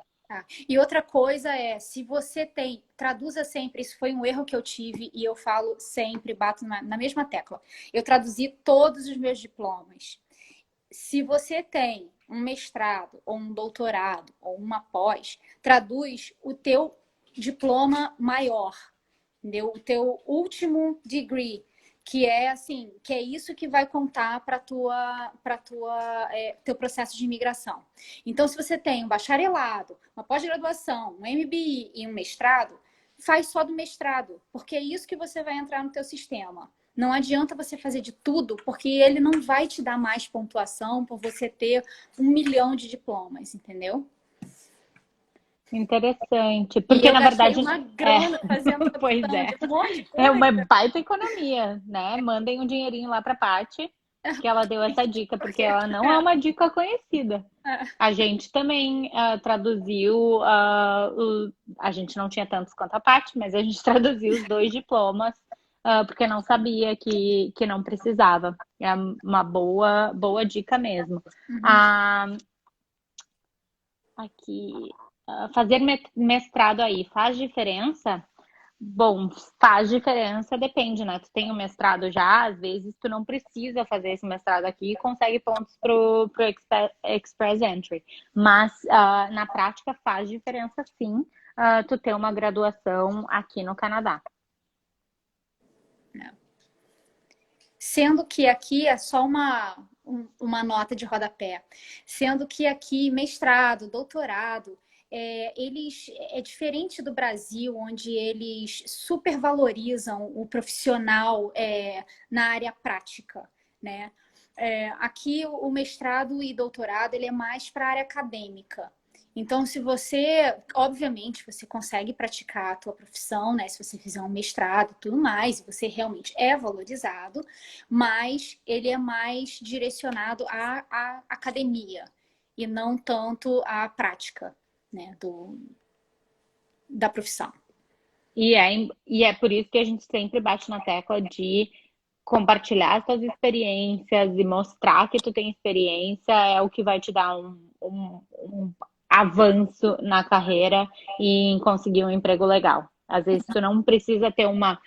E outra coisa se você traduza sempre, isso foi um erro que eu tive e eu falo sempre, bato na mesma tecla. Eu traduzi todos os meus diplomas. Se você tem um mestrado, ou um doutorado, ou uma pós, traduz o teu diploma maior, entendeu? O teu último degree, que é isso que vai contar para teu processo de imigração. Então, se você tem um bacharelado, uma pós-graduação, um MBA e um mestrado, faz só do mestrado, porque é isso que você vai entrar no teu sistema. Não adianta você fazer de tudo, porque ele não vai te dar mais pontuação por você ter 1 milhão de diplomas, entendeu? Interessante, E porque eu na gastei verdade uma grana fazendo pois tradução de um monte de é uma coisa. baita economia, né? Mandem um dinheirinho lá para Paty, que ela deu essa dica, porque ela não é uma dica conhecida. A gente também traduziu, a gente não tinha tantos quanto a Paty, mas a gente traduziu os 2 diplomas, porque não sabia que não precisava. É uma boa dica mesmo. Aqui, fazer mestrado aí faz diferença? Bom, faz diferença, depende, né? Tu tem o mestrado já, às vezes tu não precisa fazer esse mestrado aqui e consegue pontos pro Express Entry. Mas na prática faz diferença sim, tu ter uma graduação aqui no Canadá. Sendo que aqui é só uma nota de rodapé. Sendo que aqui mestrado, doutorado, é diferente do Brasil, onde eles supervalorizam o profissional na área prática, né? Aqui o mestrado e doutorado ele é mais para a área acadêmica. Então, se você, obviamente, você consegue praticar a tua profissão, né? Se você fizer um mestrado e tudo mais, você realmente é valorizado, mas ele é mais direcionado à academia e não tanto à prática, né? Da profissão. E é por isso que a gente sempre bate na tecla de compartilhar as tuas experiências e mostrar que tu tem experiência é o que vai te dar um avanço na carreira e em conseguir um emprego legal. Às vezes tu não precisa ter uma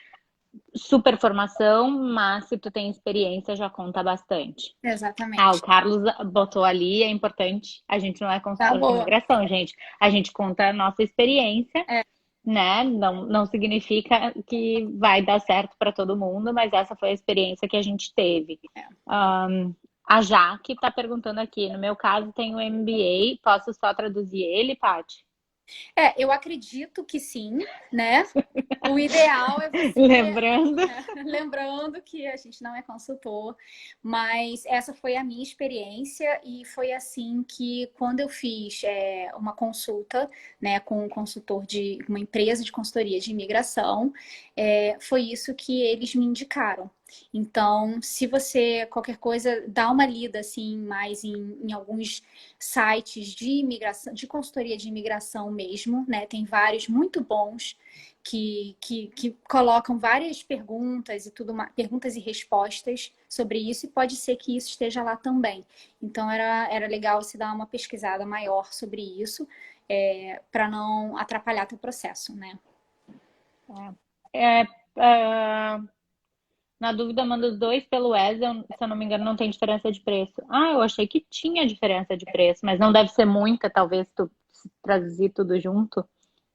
super formação, mas se tu tem experiência já conta bastante. O Exatamente. Carlos botou ali, é importante, a gente não é Tá consultor de boa. imigração, gente. A gente conta a nossa experiência, É, né? Não significa que vai dar certo para todo mundo, mas essa foi a experiência que a gente teve. é. A Jaque está perguntando aqui, no meu caso tem o MBA, posso só traduzir ele, Paty? Eu acredito que sim, né? O ideal é você. Lembrando. Lembrando que a gente não é consultor, mas essa foi a minha experiência e foi assim que quando eu fiz uma consulta, né, com um consultor de uma empresa de consultoria de imigração, foi isso que eles me indicaram. Então, se você, qualquer coisa, dá uma lida assim, mais em alguns sites de imigração, de consultoria de imigração mesmo, né? Tem vários muito bons que colocam várias perguntas e tudo, perguntas e respostas sobre isso, e pode ser que isso esteja lá também. Então era legal se dar uma pesquisada maior sobre isso, para não atrapalhar teu processo, né? É, é, na dúvida, manda os dois pelo Ezel, se eu não me engano, não tem diferença de preço. Eu achei que tinha diferença de preço, mas não deve ser muita, talvez tu se traduzir tudo junto.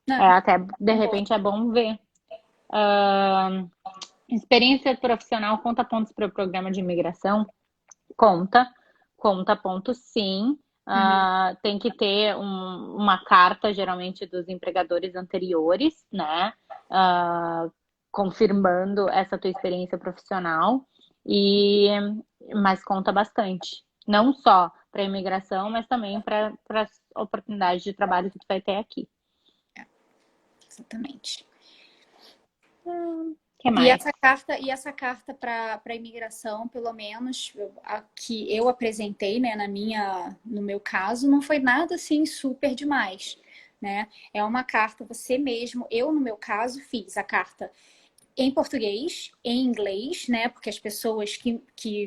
Não, Até de boa. repente é bom ver. Experiência profissional conta pontos para o programa de imigração? Conta pontos sim. Uhum. Tem que ter uma carta, geralmente, dos empregadores anteriores, né? Confirmando essa tua experiência profissional. Mas conta bastante. Não só para imigração, mas também para as oportunidades de trabalho que tu vai ter aqui. Exatamente. Que E mais? essa carta para imigração, pelo menos a que eu apresentei, né, no meu caso, não foi nada assim super demais, né? É uma carta você mesmo. Eu, no meu caso, fiz a carta em português, em inglês, né? Porque as pessoas que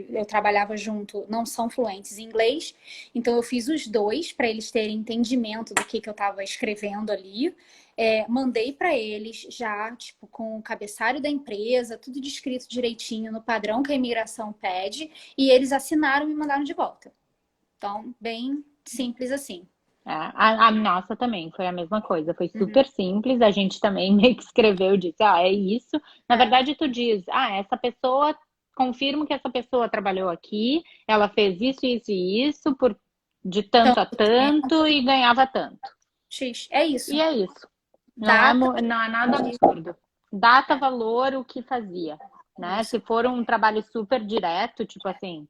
eu trabalhava junto não são fluentes em inglês. Então eu fiz os dois para eles terem entendimento do que eu estava escrevendo ali. Mandei para eles já, tipo, com o cabeçalho da empresa, tudo descrito direitinho no padrão que a imigração pede, e eles assinaram e me mandaram de volta. Então, bem simples assim. A nossa também foi a mesma coisa, foi Uhum. super simples. A gente também meio que escreveu, disse, é isso. Na É, verdade, tu diz, essa pessoa, confirmo que essa pessoa trabalhou aqui, ela fez isso, isso e isso, de tanto a tanto tanto tempo, e ganhava tanto. X. É isso. E é isso. Data, Não é nada absurdo. Data, valor, o que fazia, né? isso. Se for um trabalho super direto, tipo assim,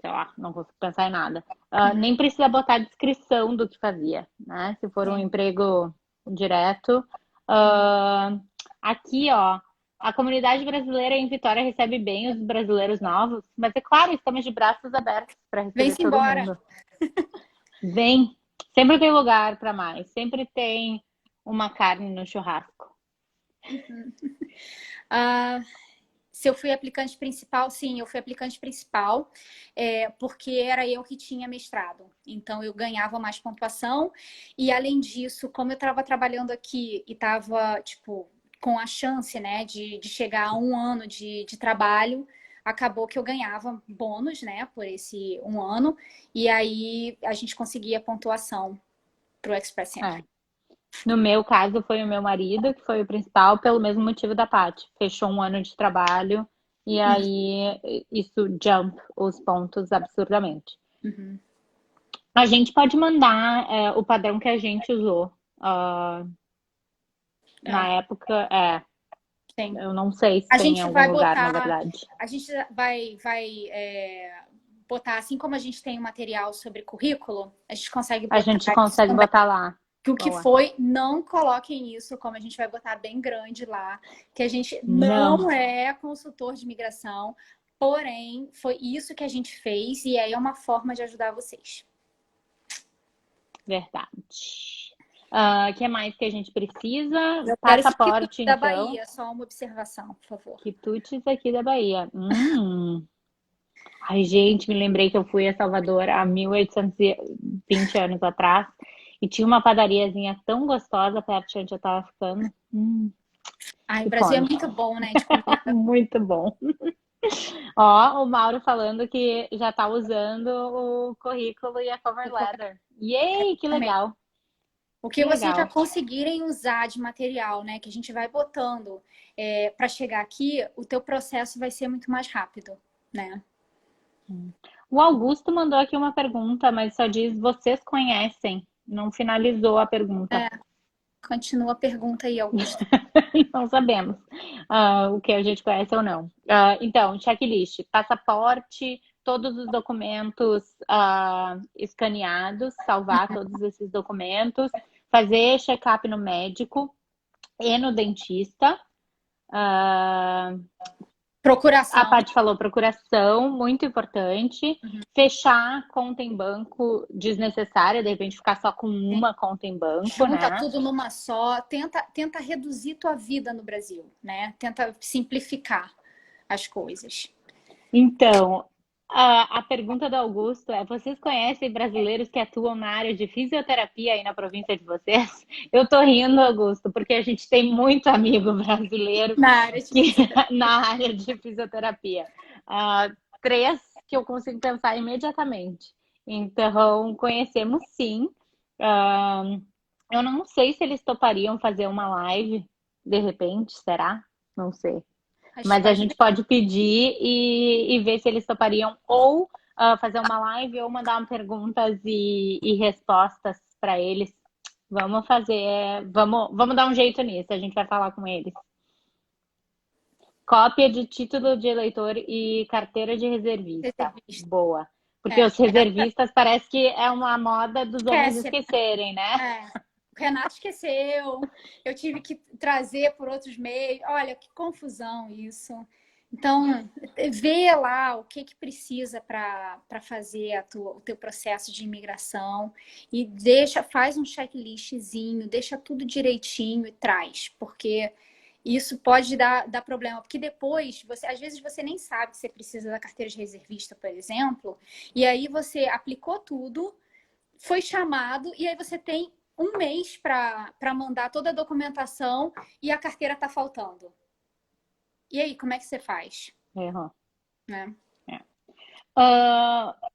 sei lá, não consigo pensar em nada. Uhum. Nem precisa botar a descrição do que fazia, né? Se for um É. emprego direto. Uhum. Aqui, ó, a comunidade brasileira em Vitória recebe bem os brasileiros novos, mas é claro, estamos de braços abertos para receber Vem-se todo embora. mundo. Vem, sempre tem lugar para mais, sempre tem uma carne no churrasco. Ah, se eu fui aplicante principal, sim, eu fui aplicante principal, porque era eu que tinha mestrado. Então eu ganhava mais pontuação. E além disso, como eu estava trabalhando aqui e estava, tipo, com a chance, né, de chegar a 1 ano de trabalho, acabou que eu ganhava bônus, né, por esse 1 ano, e aí a gente conseguia pontuação para o Express Entry. No meu caso, foi o meu marido, que foi o principal, pelo mesmo motivo da Paty. Fechou 1 ano de trabalho e aí isso jump os pontos absurdamente. Uhum. A gente pode mandar o padrão que a gente usou. Na época, Sim. eu não sei se A tem em gente algum vai lugar, na botar, verdade. a gente vai botar, assim como a gente tem um material sobre currículo, a gente consegue A botar gente isso consegue também. botar lá. Que o que Boa. foi, não coloquem isso, como a gente vai botar bem grande lá, que a gente Não. não é consultor de imigração, porém, foi isso que a gente fez e aí é uma forma de ajudar vocês. Verdade. O que mais que a gente precisa? Eu quero Passaporte, esse da então. Bahia, só uma observação, por favor. Quitutes aqui da Bahia. Ai, gente, me lembrei que eu fui a Salvador há 1820 anos atrás e tinha uma padariazinha tão gostosa perto de onde eu tava ficando. Ai, Que o Brasil é fome. muito bom, né, de comida. Muito bom. Ó, o Mauro falando que já tá usando o currículo e a cover letter. Yay, que legal. O que Que vocês já legal. conseguirem usar de material, né, que a gente vai botando para chegar aqui, o teu processo vai ser muito mais rápido, né? O Augusto mandou aqui uma pergunta, mas só diz vocês conhecem. Não finalizou a pergunta. Continua a pergunta aí, Augusto. Não sabemos o que a gente conhece ou não. Então, checklist: passaporte, todos os documentos escaneados, salvar todos esses documentos, fazer check-up no médico e no dentista. Procuração. A Paty falou procuração, muito importante. Fechar conta em banco desnecessária, de repente ficar só com uma conta em banco, Junta né? tudo numa só. Tenta reduzir tua vida no Brasil, né? Tenta simplificar as coisas. Então, a pergunta do Augusto é: vocês conhecem brasileiros que atuam na área de fisioterapia aí na província de vocês? Eu tô rindo, Augusto, porque a gente tem muito amigo brasileiro Na área de na área de fisioterapia. 3 que eu consigo pensar imediatamente. Então, conhecemos sim. Eu não sei se eles topariam fazer uma live, de repente, será? Não sei. Mas a gente pode pedir e ver se eles topariam ou fazer uma live ou mandar perguntas e respostas para eles. Vamos fazer, vamos dar um jeito nisso. A gente vai falar com eles. Cópia de título de eleitor e carteira de reservista. Boa. Porque os reservistas parece que é uma moda dos homens esquecerem, né? O Renato esqueceu, eu tive que trazer por outros meios. Olha, que confusão isso. Então, vê lá o que precisa para fazer o teu processo de imigração e faz um checklistzinho, deixa tudo direitinho e traz, porque isso pode dar problema, porque depois, às vezes você nem sabe que você precisa da carteira de reservista, por exemplo, e aí você aplicou tudo, foi chamado, e aí você tem 1 mês para mandar toda a documentação e a carteira está faltando. E aí, como é que você faz? Né?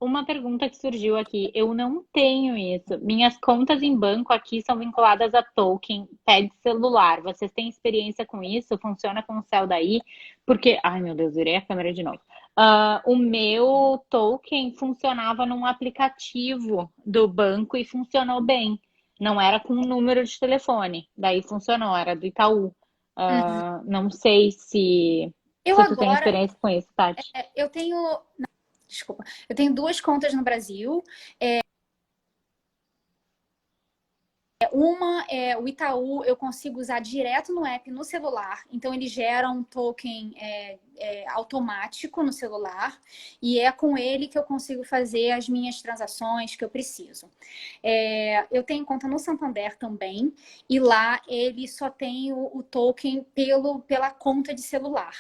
Uma pergunta que surgiu aqui. Eu não tenho isso. Minhas contas em banco aqui são vinculadas a token, pede celular. Vocês têm experiência com isso? Funciona com o céu daí? Porque, ai meu Deus, virei a câmera de novo. O meu token funcionava num aplicativo do banco e funcionou bem. Não era com um número de telefone. Daí funcionou, era do Itaú. Não sei se tu tem experiência com isso, Tati. Eu tenho... Desculpa. Eu tenho 2 contas no Brasil. Uma é o Itaú, eu consigo usar direto no app no celular. Então, ele gera um token automático no celular. E é com ele que eu consigo fazer as minhas transações que eu preciso. Eu tenho conta no Santander também. E lá ele só tem o token pela conta de celular.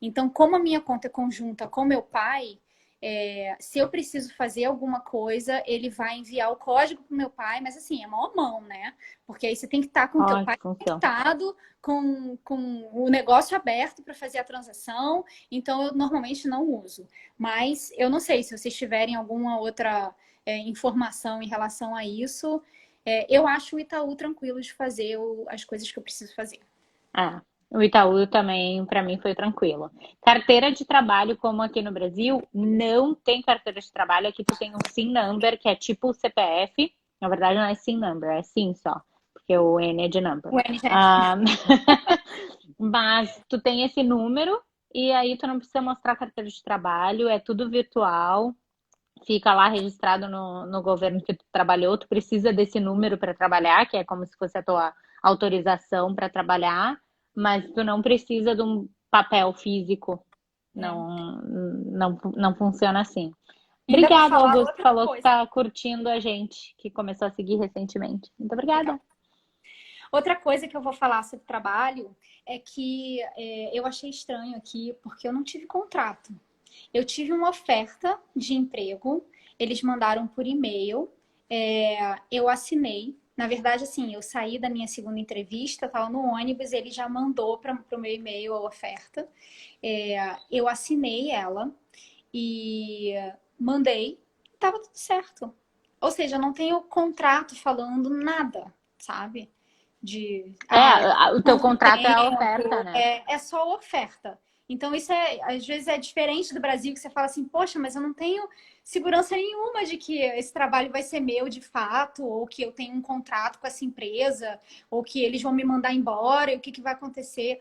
Então, como a minha conta é conjunta com meu pai, Se eu preciso fazer alguma coisa, ele vai enviar o código para o meu pai, mas assim, é mão a mão, né? Porque aí você tem que estar com o teu Ai, pai que função. conectado, com o negócio aberto para fazer a transação, então eu normalmente não uso. Mas eu não sei se vocês tiverem alguma outra informação em relação a isso. Eu acho o Itaú tranquilo de fazer as coisas que eu preciso fazer. Ah, o Itaú também, para mim, foi tranquilo. Carteira de trabalho, como aqui no Brasil, não tem carteira de trabalho. Aqui tu tem um SIN number, que é tipo o CPF. Na verdade, não é SIN number, é SIN só, porque o N é de number. O NGF. Ah, mas tu tem esse número e aí tu não precisa mostrar carteira de trabalho, é tudo virtual. Fica lá registrado no governo que tu trabalhou. Tu precisa desse número para trabalhar, que é como se fosse a tua autorização para trabalhar, mas tu não precisa de um papel físico. Não funciona assim. Ainda vou Obrigada, falar Augusto. outra Falou que coisa. está curtindo a gente, que começou a seguir recentemente. Muito Legal. obrigada. Outra coisa que eu vou falar sobre trabalho é que eu achei estranho aqui, porque eu não tive contrato. Eu tive uma oferta de emprego, eles mandaram por e-mail, eu assinei. Na verdade, assim, eu saí da minha segunda entrevista, estava no ônibus, ele já mandou para o meu e-mail a oferta. Eu assinei ela e mandei, estava tudo certo. Ou seja, não tenho contrato falando nada, sabe? De O teu tanto contrato é a oferta, tempo, né? é só oferta. Então, isso às vezes é diferente do Brasil, que você fala assim, poxa, mas eu não tenho segurança nenhuma de que esse trabalho vai ser meu de fato, ou que eu tenho um contrato com essa empresa, ou que eles vão me mandar embora, e o que, que vai acontecer.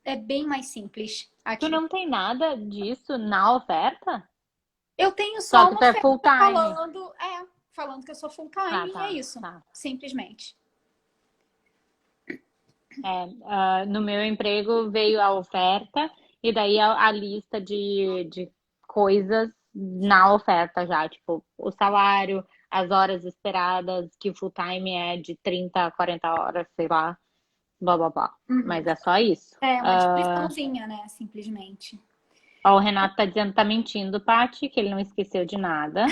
É bem mais simples Tu aqui. não tem nada disso na oferta? Eu tenho Só só que uma tu é full oferta time. falando que eu sou full Ah, time, e é tá, isso, tá. simplesmente. No meu emprego veio a oferta e daí a lista de coisas na oferta já, tipo o salário, as horas esperadas, que o full time é de 30 a 40 horas, sei lá, blá blá blá. Uhum. Mas é só isso. É uma descriçãozinha, né? Simplesmente. Ó, o Renato tá dizendo que tá mentindo, Paty, que ele não esqueceu de nada,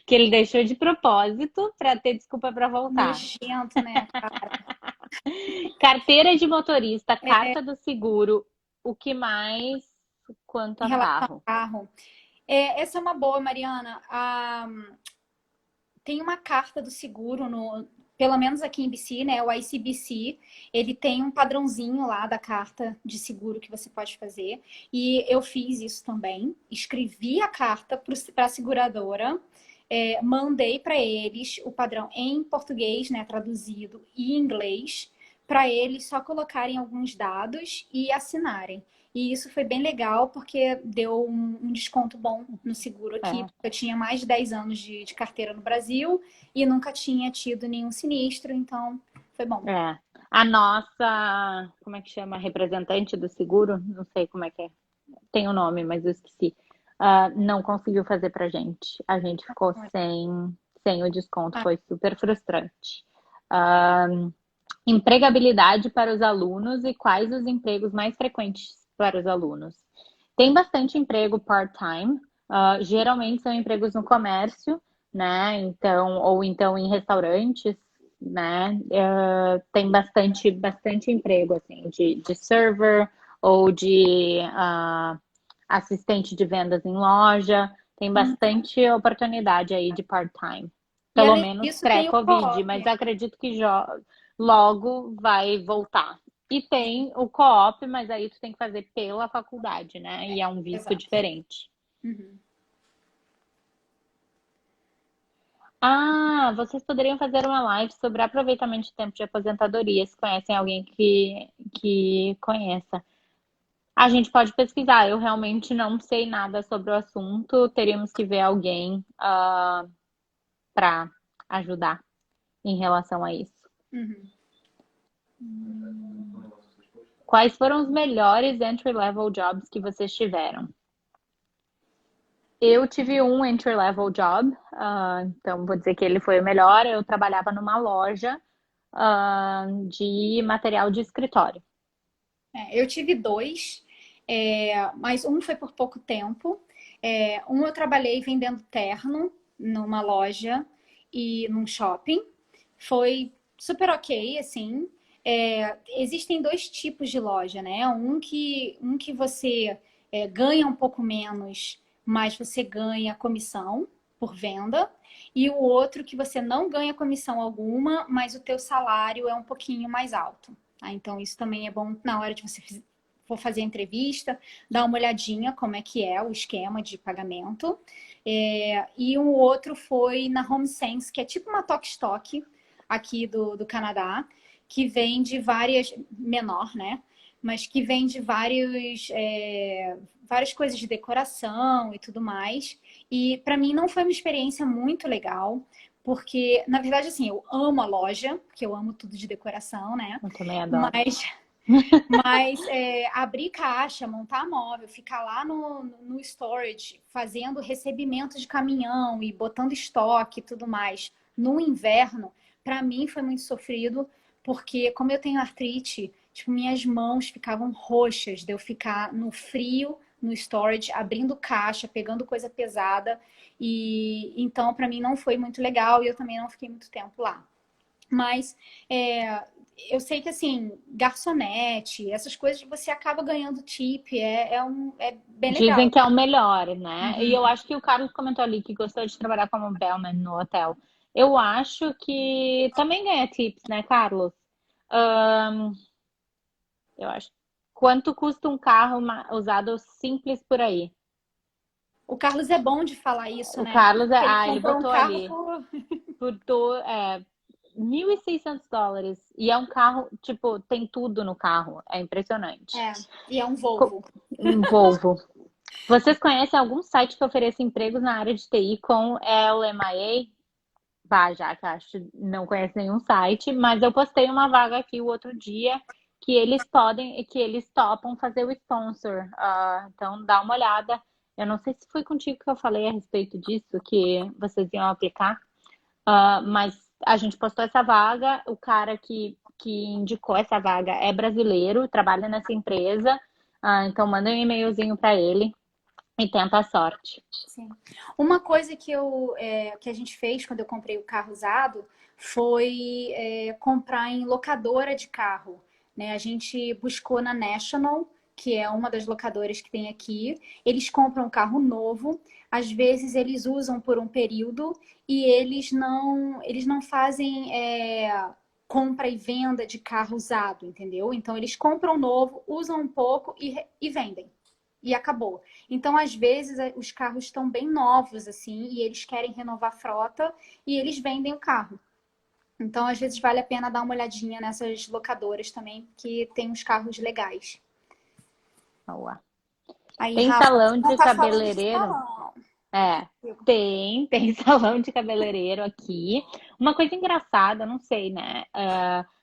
que ele deixou de propósito para ter desculpa para voltar. Nojento, né, cara? Carteira de motorista, É, carta do seguro, o que mais quanto em a relação ao carro? carro. Essa é uma boa, Mariana. Tem uma carta do seguro pelo menos aqui em BC, né? O ICBC, ele tem um padrãozinho lá da carta de seguro que você pode fazer. E eu fiz isso também. Escrevi a carta para a seguradora, mandei para eles o padrão em português, né? Traduzido e em inglês, para eles só colocarem alguns dados e assinarem. E isso foi bem legal porque deu um desconto bom no seguro aqui. É, Porque eu tinha mais de 10 anos de carteira no Brasil e nunca tinha tido nenhum sinistro, então foi bom. é. A nossa, como é que chama? Representante do seguro? Não sei como é que é. Tem o nome, mas eu esqueci. Não conseguiu fazer pra gente. A gente ficou sem o desconto, Ah, foi super frustrante. Ah, empregabilidade para os alunos e quais os empregos mais frequentes para os alunos? Tem bastante emprego part-time, geralmente são empregos no comércio, né? Então, ou então em restaurantes, né? Tem bastante emprego, assim, de server ou de assistente de vendas em loja. Tem hum. bastante oportunidade aí de part-time. E Pelo além menos disso, tem o pré-Covid, mas co-op. acredito que logo vai voltar. E tem o co-op, mas aí tu tem que fazer pela faculdade, né? E é um visto Exato. diferente. Uhum. Ah, vocês poderiam fazer uma live sobre aproveitamento de tempo de aposentadoria, se conhecem alguém que conheça. A gente pode pesquisar, eu realmente não sei nada sobre o assunto, teríamos que ver alguém para ajudar em relação a isso. Uhum. Quais foram os melhores entry-level jobs que vocês tiveram? Eu tive um entry-level job, então vou dizer que ele foi o melhor. Eu trabalhava numa loja, de material de escritório. Eu tive dois. Mas um foi por pouco tempo. Um eu trabalhei vendendo terno numa loja e num shopping. Foi super ok, assim. Existem dois tipos de loja, né? Um que você ganha um pouco menos, mas você ganha comissão por venda. E o outro que você não ganha comissão alguma, mas o teu salário é um pouquinho mais alto. Tá? Então, isso também é bom na hora de você for fazer a entrevista, dar uma olhadinha como é que é o esquema de pagamento. E um outro foi na HomeSense, que é tipo uma Tok-Tok aqui do Canadá, que vende várias, menor, né? Mas que vende várias coisas de decoração e tudo mais. E para mim não foi uma experiência muito legal, porque, na verdade, assim, eu amo a loja, porque eu amo tudo de decoração, né? Eu também adoro. Mas abrir caixa, montar móvel, ficar lá no storage, fazendo recebimento de caminhão e botando estoque e tudo mais, no inverno, para mim foi muito sofrido, porque como eu tenho artrite, tipo, minhas mãos ficavam roxas de eu ficar no frio, no storage, abrindo caixa, pegando coisa pesada. E então, para mim, não foi muito legal e eu também não fiquei muito tempo lá. Mas eu sei que, assim, garçonete, essas coisas você acaba ganhando tip, é bem Dizem legal. que é o melhor, né? E eu Uhum. acho que o Carlos comentou ali que gostou de trabalhar como bellman no hotel. Eu acho que também ganha tips, né, Carlos? Ahn, eu acho. Quanto custa um carro usado simples por aí? O Carlos é bom de falar isso, O né? Carlos, Ele ele comprou um botou carro ali. por... Por $1.600. E é um carro, tipo, tem tudo no carro. É impressionante. E é um Co- Volvo. Um Volvo. Vocês conhecem algum site que ofereça empregos na área de TI com LMIA? Bah, já que acho que não conhece nenhum site, mas eu postei uma vaga aqui o outro dia que eles topam fazer o sponsor. Então dá uma olhada. Eu não sei se foi contigo que eu falei a respeito disso, que vocês iam aplicar. Mas a gente postou essa vaga, o cara que indicou essa vaga é brasileiro, trabalha nessa empresa. Então manda um e-mailzinho para ele e tenta a sorte. Sim. Uma coisa que a gente fez quando eu comprei o carro usado foi comprar em locadora de carro, né? A gente buscou na National, que é uma das locadoras que tem aqui. Eles compram um carro novo, às vezes eles usam por um período e eles não fazem compra e venda de carro usado, entendeu? Então eles compram novo, usam um pouco e vendem. E acabou. Então, às vezes, os carros estão bem novos, assim, e eles querem renovar a frota e eles vendem o carro. Então, às vezes, vale a pena dar uma olhadinha nessas locadoras também, que tem uns carros legais. Boa. Aí, Tem Rafa, salão não de tá falando de cabeleireiro? salão. É, tem salão de cabeleireiro aqui. Uma coisa engraçada, não sei, né?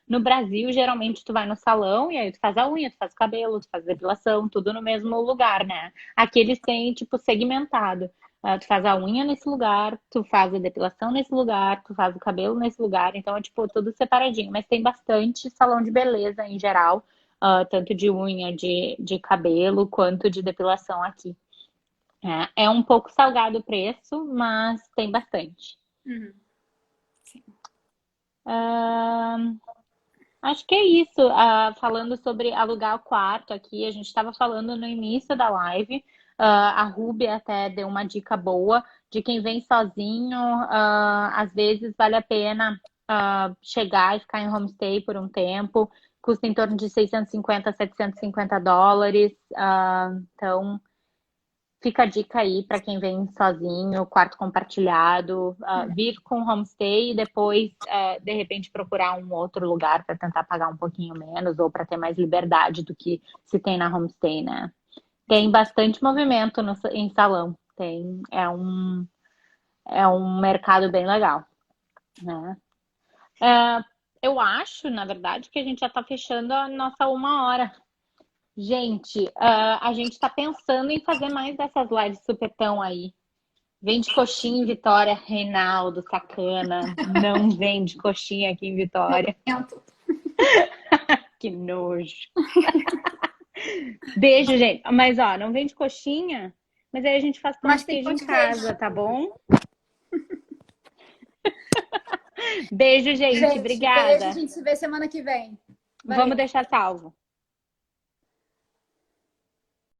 No Brasil, geralmente tu vai no salão e aí tu faz a unha, tu faz o cabelo, tu faz a depilação, tudo no mesmo lugar, né? Aqui eles têm, tipo, segmentado. Tu faz a unha nesse lugar, tu faz a depilação nesse lugar, tu faz o cabelo nesse lugar. Então é, tipo, tudo separadinho. Mas tem bastante salão de beleza em geral, tanto de unha, de cabelo, quanto de depilação aqui. É um pouco salgado o preço, mas tem bastante. Uhum, sim. Ah, acho que é isso. Falando sobre alugar o quarto aqui, a gente estava falando no início da live. A Ruby até deu uma dica boa de quem vem sozinho. Às vezes vale a pena chegar e ficar em homestay por um tempo. Custa em torno de 650 a $750. Então fica a dica aí para quem vem sozinho, quarto compartilhado, vir com homestay e depois, de repente, procurar um outro lugar para tentar pagar um pouquinho menos ou para ter mais liberdade do que se tem na homestay, né? Tem bastante movimento em salão, é um mercado bem legal, né? Eu acho, na verdade, que a gente já está fechando a nossa 1 hora. Gente, a gente está pensando em fazer mais dessas lives supetão aí. Vende coxinha em Vitória, Reinaldo, sacana. Não vende coxinha aqui em Vitória. Nojento. Que nojo. Beijo, gente. Mas, ó, não vende coxinha, mas aí a gente faz pão Mas de tem queijo pão em de queijo. casa, tá bom? Beijo, gente. Gente, beijo. A Obrigada. gente se vê semana que vem. Vamos Valeu. deixar salvo.